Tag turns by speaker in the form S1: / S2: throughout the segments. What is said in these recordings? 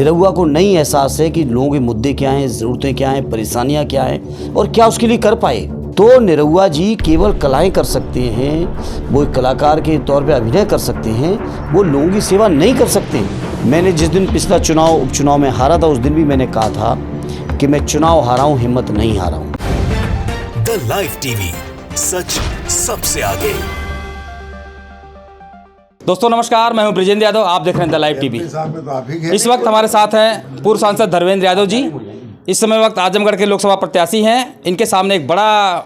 S1: निरहुआ को नहीं एहसास है कि लोगों के मुद्दे क्या हैं, ज़रूरतें क्या हैं, परेशानियां क्या हैं और क्या उसके लिए कर पाए। तो निरहुआ जी केवल कलाएं कर सकते हैं, वो एक कलाकार के तौर पे अभिनय कर सकते हैं, वो लोगों की सेवा नहीं कर सकते। मैंने जिस दिन पिछला उपचुनाव में हारा था, उस दिन भी मैंने कहा था कि मैं चुनाव हारा हूँ, हिम्मत नहीं हारा हूँ।
S2: द लाइव टीवी, सच सबसे आगे।
S3: दोस्तों नमस्कार, मैं हूं ब्रिजेंद्र यादव, आप देख रहे हैं द लाइव टीवी। इस वक्त हमारे साथ हैं पूर्व सांसद धर्मेंद्र यादव जी। इस समय वक्त आजमगढ़ के लोकसभा प्रत्याशी हैं। इनके सामने एक बड़ा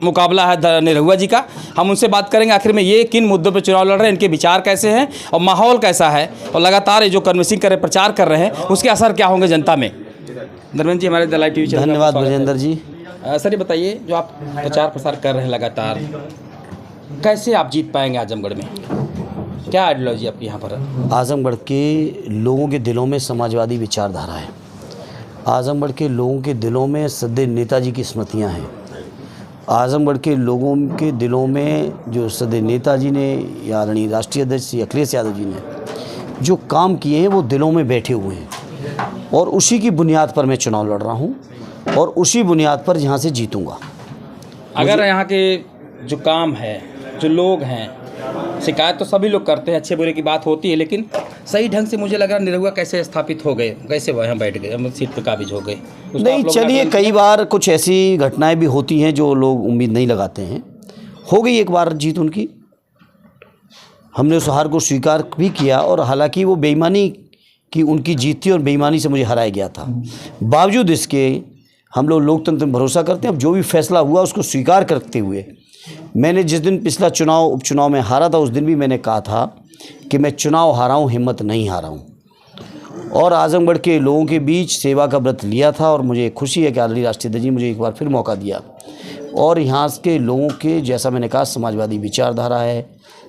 S3: मुकाबला है निरहुआ जी का। हम उनसे बात करेंगे आखिर में ये किन मुद्दों पर चुनाव लड़ रहे हैं, इनके विचार कैसे हैं और माहौल कैसा है, और लगातार ये जो कन्विंसिंग कर प्रचार कर रहे हैं उसके असर क्या होंगे जनता में। धर्मेंद्र जी, हमारे द लाइव टीवी।
S1: धन्यवाद ब्रिजेंद्र जी।
S3: सर ये बताइए, जो आप प्रचार प्रसार कर रहे हैं लगातार, कैसे आप जीत पाएंगे आजमगढ़ में? क्या आइडियोलॉजी आपकी यहाँ पर?
S1: आजमगढ़ के लोगों के दिलों में समाजवादी विचारधारा है। आजमगढ़ के लोगों के दिलों में सदैव नेताजी की स्मृतियाँ हैं। आजमगढ़ के लोगों के दिलों में जो सदैव नेताजी ने या आदरणीय राष्ट्रीय अध्यक्ष श्री अखिलेश यादव जी ने जो काम किए हैं वो दिलों में बैठे हुए हैं, और उसी की बुनियाद पर मैं चुनाव लड़ रहा हूँ और उसी बुनियाद पर यहाँ से जीतूँगा।
S3: अगर यहाँ के जो काम है, जो लोग हैं, शिकायत तो सभी लोग करते हैं, अच्छे बुरे की बात होती है, लेकिन सही ढंग से मुझे लग रहा निरहुआ कैसे स्थापित हो गए, कैसे वो यहाँ बैठ गए, हम सीट पर काबिज हो गए?
S1: नहीं, चलिए, कई बार कुछ ऐसी घटनाएं भी होती हैं जो लोग उम्मीद नहीं लगाते हैं। हो गई एक बार जीत उनकी, हमने उस हार को स्वीकार भी किया, और हालांकि वो बेईमानी की उनकी जीत थी और बेईमानी से मुझे हराया गया था। बावजूद इसके हम लोग लोकतंत्र में भरोसा करते हैं। अब जो भी फैसला हुआ उसको स्वीकार करते हुए, मैंने जिस दिन पिछला उपचुनाव में हारा था, उस दिन भी मैंने कहा था कि मैं चुनाव हारा हूँ, हिम्मत नहीं हारा हूँ। और आजमगढ़ के लोगों के बीच सेवा का व्रत लिया था, और मुझे खुशी है कि आदरणीय राष्ट्रीय अध्यक्ष जी मुझे एक बार फिर मौका दिया। और यहाँ के लोगों के, जैसा मैंने कहा, समाजवादी विचारधारा है,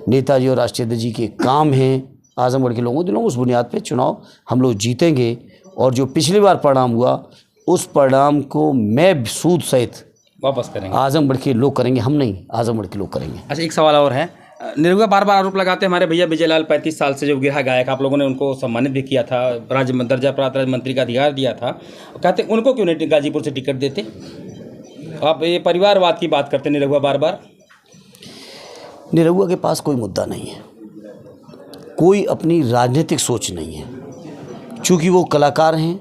S1: नेताजी और राष्ट्रीय अध्यक्ष जी के काम हैं आजमगढ़ के लोगों उस बुनियाद पर चुनाव हम लोग जीतेंगे। और जो पिछली बार परिणाम हुआ, उस परिणाम को मैं सूद सहित
S3: वापस करेंगे।
S1: आजमगढ़ के लोग करेंगे, हम नहीं, आजमगढ़ के लोग करेंगे।
S3: अच्छा, एक सवाल और है। निरहुआ बार बार आरोप लगाते हैं, हमारे भैया विजय लाल 35 साल से जो गिरहा गायक, आप लोगों ने उनको सम्मानित भी किया था, दर्जा प्राप्त राज्य मंत्री का अधिकार दिया था, कहते उनको क्यों नहीं गाजीपुर से टिकट देते? आप ये परिवारवाद की बात करते हैं निरहुआ बार बार।
S1: निरहुआ के पास कोई मुद्दा नहीं है, कोई अपनी राजनीतिक सोच नहीं है। चूँकि वो कलाकार हैं,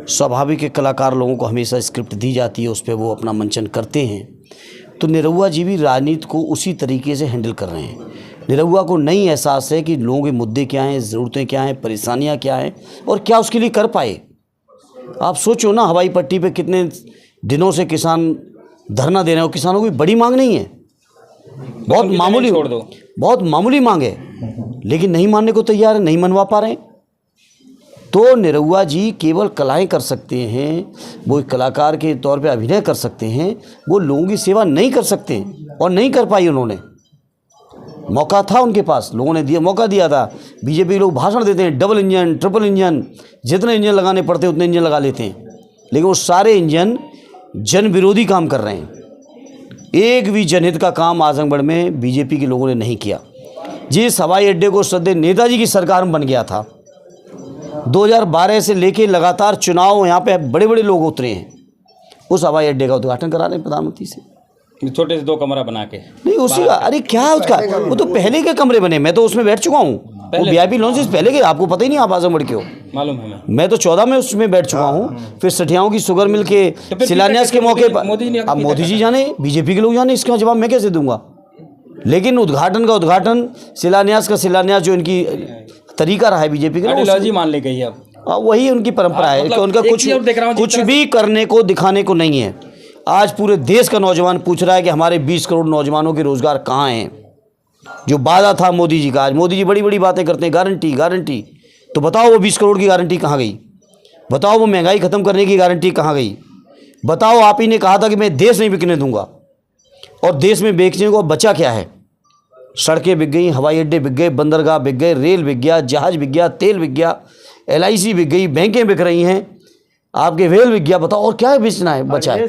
S1: स्वाभाविक है, कलाकार लोगों को हमेशा स्क्रिप्ट दी जाती है, उस पर वो अपना मंचन करते हैं। तो निरहुआ जी भी राजनीति को उसी तरीके से हैंडल कर रहे हैं। निरहुआ को नहीं एहसास है कि लोगों के मुद्दे क्या हैं, ज़रूरतें क्या हैं, परेशानियां क्या हैं और क्या उसके लिए कर पाए। आप सोचो ना, हवाई पट्टी पे कितने दिनों से किसान धरना दे रहे हो। किसानों की बड़ी मांग नहीं है, बहुत मामूली मांग है, लेकिन नहीं मानने को तैयार है, नहीं मनवा पा रहे हैं। तो निरहुआ जी केवल कलाएं कर सकते हैं, वो एक कलाकार के तौर पे अभिनय कर सकते हैं, वो लोगों की सेवा नहीं कर सकते, और नहीं कर पाई उन्होंने। मौका था उनके पास, लोगों ने मौका दिया था। बीजेपी के लोग भाषण देते हैं, डबल इंजन, ट्रिपल इंजन, जितने इंजन लगाने पड़ते हैं उतने इंजन लगा लेते हैं, लेकिन वो सारे इंजन जन विरोधी काम कर रहे हैं। एक भी जनहित का काम आजमगढ़ में बीजेपी के लोगों ने नहीं किया। जिस हवाई अड्डे को सदैव नेताजी की सरकार में बन गया था, 2012 से लेके लगातार चुनाव यहाँ पे बड़े बड़े लोग उतरे हैं, उस हवाई अड्डे का उद्घाटन करा रहे हैं प्रधानमंत्री से।
S3: छोटे से 2 कमरा बना के
S1: नहीं, उसी का, अरे क्या है उसका, वो तो पहले के कमरे बने, मैं तो उसमें बैठ चुका हूँ। वो VIP लॉन्चेस पहले के, आपको पता ही नहीं, आप आजमगढ़ के हो,
S3: मालूम है।
S1: मैं तो 14 में उसमें बैठ चुका हूँ। फिर सठियाओं की शुगर मिल के शिलान्यास के मौके पर, अब मोदी जी जाने, बीजेपी के लोग जाने, इसका जवाब मैं कैसे दूंगा। लेकिन उद्घाटन का उद्घाटन, शिलान्यास का शिलान्यास, जो इनकी तरीका रहा है बीजेपी का,
S3: आइडियोलॉजी मान ली गई है अब।
S1: वही उनकी परंपरा है कि उनका कुछ भी करने को, दिखाने को नहीं है। आज पूरे देश का नौजवान पूछ रहा है कि हमारे 20 करोड़ नौजवानों के रोजगार कहाँ हैं। जो वादा था मोदी जी का, आज मोदी जी बड़ी बड़ी बातें करते हैं, गारंटी। तो बताओ वो 20 करोड़ की गारंटी कहाँ गई? बताओ वो महंगाई खत्म करने की गारंटी कहाँ गई? बताओ, आप ही ने कहा था कि मैं देश नहीं बिकने दूंगा, और देश में बेचने को बचा क्या है? सड़कें बिक गई, हवाई अड्डे बिक गए, बंदरगाह बिक गए, रेल बिक गया, जहाज बिक गया, तेल बिक गया, LIC बिक गई, बैंकें बिक रही हैं, आपके वेल बिक गया। बताओ और क्या बेचना है, बचा है?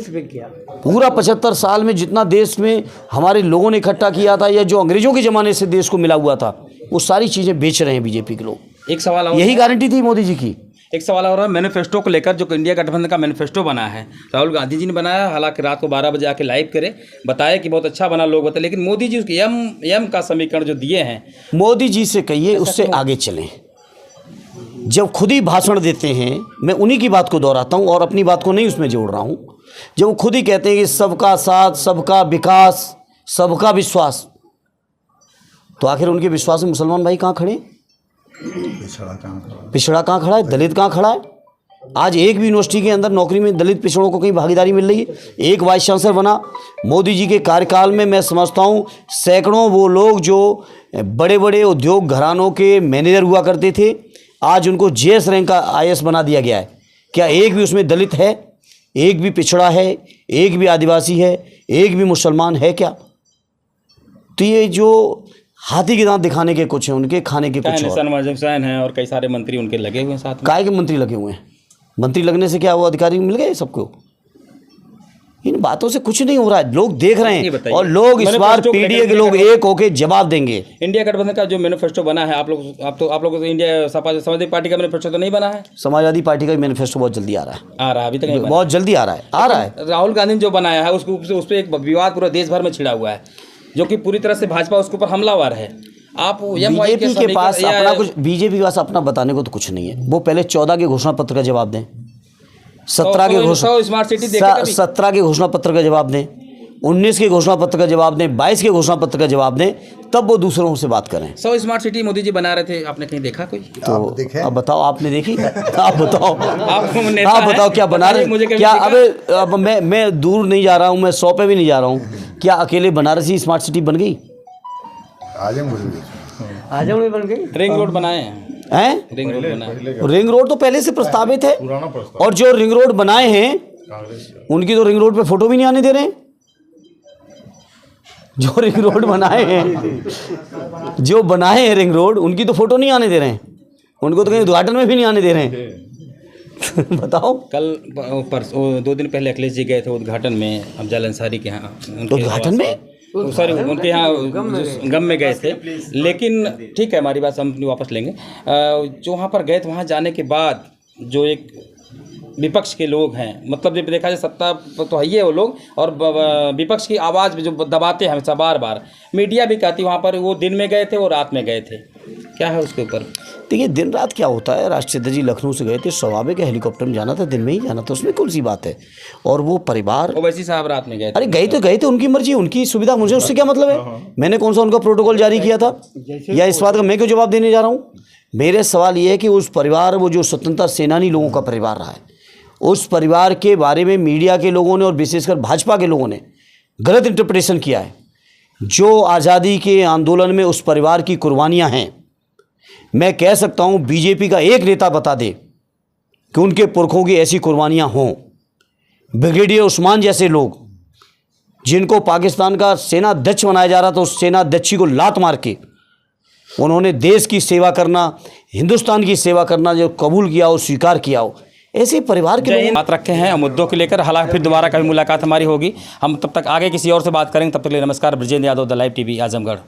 S1: पूरा 75 साल में जितना देश में हमारे लोगों ने इकट्ठा किया था, या जो अंग्रेजों के ज़माने से देश को मिला हुआ था, वो सारी चीज़ें बेच रहे हैं बीजेपी के लोग।
S3: एक सवाल और,
S1: यही गारंटी थी मोदी जी की।
S3: एक सवाल और है मैनिफेस्टो को लेकर, जो इंडिया गठबंधन का मैनिफेस्टो बना है, राहुल गांधी जी ने बनाया, हालांकि रात को 12 बजे आके लाइव करे, बताया कि बहुत अच्छा बना, लोग बताए, लेकिन मोदी जी उसके यम का समीकरण जो दिए हैं,
S1: मोदी जी से कहिए उससे आगे चलें। जब खुद ही भाषण देते हैं, मैं उन्हीं की बात को दोहराता हूँ और अपनी बात को नहीं उसमें जोड़ रहा हूँ, जब वो खुद ही कहते हैं कि सबका साथ, सबका विकास, सबका विश्वास, तो आखिर उनके विश्वास में मुसलमान भाई कहाँ खड़े? पिछड़ा कहाँ खड़ा है? दलित कहाँ खड़ा है? आज एक भी यूनिवर्सिटी के अंदर नौकरी में दलित पिछड़ों को कहीं भागीदारी मिल रही है? एक वाइस चांसलर बना मोदी जी के कार्यकाल में, मैं समझता हूँ सैकड़ों वो लोग जो बड़े बड़े उद्योग घरानों के मैनेजर हुआ करते थे, आज उनको जेएस रैंक का आईएएस बना दिया गया है। क्या एक भी उसमें दलित है? एक भी पिछड़ा है? एक भी आदिवासी है? एक भी मुसलमान है क्या? तो ये जो हाथी के दांत दिखाने के कुछ हैं, उनके खाने के कुछ और।
S3: हुसैन हैं और कई सारे मंत्री उनके लगे हुए हैं साथ में।
S1: काय के मंत्री लगे हुए हैं? मंत्री लगने से क्या वो अधिकारी मिल गए सबको? इन बातों से कुछ नहीं हो रहा है, लोग देख रहे हैं और लोग इस बार पीडीए के लोग एक होके जवाब देंगे।
S3: इंडिया गठबंधन का जो मैनिफेस्टो बना है, आप लोग तो इंडिया समाजवादी पार्टी का मैनिफेस्टो तो नहीं बना है?
S1: समाजवादी पार्टी का मैनिफेस्टो बहुत जल्दी आ रहा है,
S3: अभी तक नहीं बना।
S1: बहुत जल्दी आ रहा है।
S3: राहुल गांधी ने जो बनाया है उस पर एक विवाद पूरा देश भर में छिड़ा हुआ है, जो कि पूरी तरह से भाजपा उसके ऊपर हमलावर है। आप
S1: बीजेपी के पास अपना कुछ, बीजेपी के पास अपना बताने को तो कुछ नहीं है। वो पहले 14 के घोषणा पत्र का जवाब दें, 17 के घोषणा पत्र का जवाब दें, 19 के घोषणा पत्र का जवाब दें, 22 के घोषणा पत्र का जवाब दें, तब वो दूसरों से बात करें।
S3: 100 स्मार्ट सिटी मोदी जी बना रहे थे, आपने कहीं देखा कोई?
S1: तो अब बताओ, आपने देखी? आप बताओ क्या बना रहे? क्या अब मैं दूर नहीं जा रहा हूँ, मैं 100 पे भी नहीं जा रहा हूँ। क्या अकेले बनारस ही स्मार्ट सिटी बन गई? आजम में बन गई।
S3: रिंग रोड बनाए हैं, रिंग रोड बनाए।
S1: रिंग रोड तो पहले से प्रस्तावित है, और जो रिंग रोड बनाए हैं उनकी तो रिंग रोड पे फोटो भी नहीं आने दे रहे हैं। जो रिंग रोड बनाए हैं रिंग रोड, उनकी तो फोटो नहीं आने दे रहे हैं, उनको तो कहीं उद्घाटन में भी नहीं आने दे रहे हैं। बताओ।
S3: कल 2 दिन पहले अखिलेश जी गए थे उद्घाटन में, अफजल अंसारी के यहाँ।
S1: उद्घाटन में?
S3: सॉरी, उनके यहाँ गम में गए थे। लेकिन ठीक है, हमारी बात हम वापस लेंगे। जो वहाँ पर गए थे, वहाँ जाने के बाद जो एक विपक्ष के लोग हैं, मतलब जब देखा जाए सत्ता तो है ही है वो लोग, और विपक्ष की आवाज़ जो दबाते हैं हमेशा बार बार, मीडिया भी कहती वहाँ पर वो दिन में गए थे, वो रात में गए थे, क्या है उसके ऊपर?
S1: देखिए, दिन रात क्या होता है, राष्ट्रीय अध्यक्ष जी लखनऊ से गए थे, स्वाभाविक है, हेलीकॉप्टर में जाना था, दिन में ही जाना था, उसमें कौन सी बात है। और वो परिवार,
S3: ओवैसी साहब रात में गए थे।
S1: अरे गए थे, उनकी मर्जी, उनकी सुविधा, मुझे उससे क्या मतलब है? मैंने कौन सा उनका प्रोटोकॉल जारी किया था, या इस बात का मैं क्यों जवाब देने जा रहा हूँ? मेरे सवाल ये है कि उस परिवार, वो जो स्वतंत्रता सेनानी लोगों का परिवार रहा है, उस परिवार के बारे में मीडिया के लोगों ने और विशेषकर भाजपा के लोगों ने गलत इंटरप्रिटेशन किया है। जो आज़ादी के आंदोलन में उस परिवार की कुर्बानियां हैं, मैं कह सकता हूं बीजेपी का एक नेता बता दे कि उनके पुरखों की ऐसी कुर्बानियां हों। ब्रिगेडियर उस्मान जैसे लोग, जिनको पाकिस्तान का सेना अध्यक्ष बनाया जा रहा था, उस सेना अध्यक्ष को लात मार के उन्होंने देश की सेवा करना, हिंदुस्तान की सेवा करना जो कबूल किया हो, स्वीकार किया हो, ऐसे परिवार के लोग
S3: बात रखे हैं मुद्दों को लेकर। हालांकि फिर दोबारा कभी मुलाकात हमारी होगी, हम तब तक आगे किसी और से बात करेंगे। तब तक के लिए नमस्कार। Brijendra Yadav, the live TV, Azamgarh.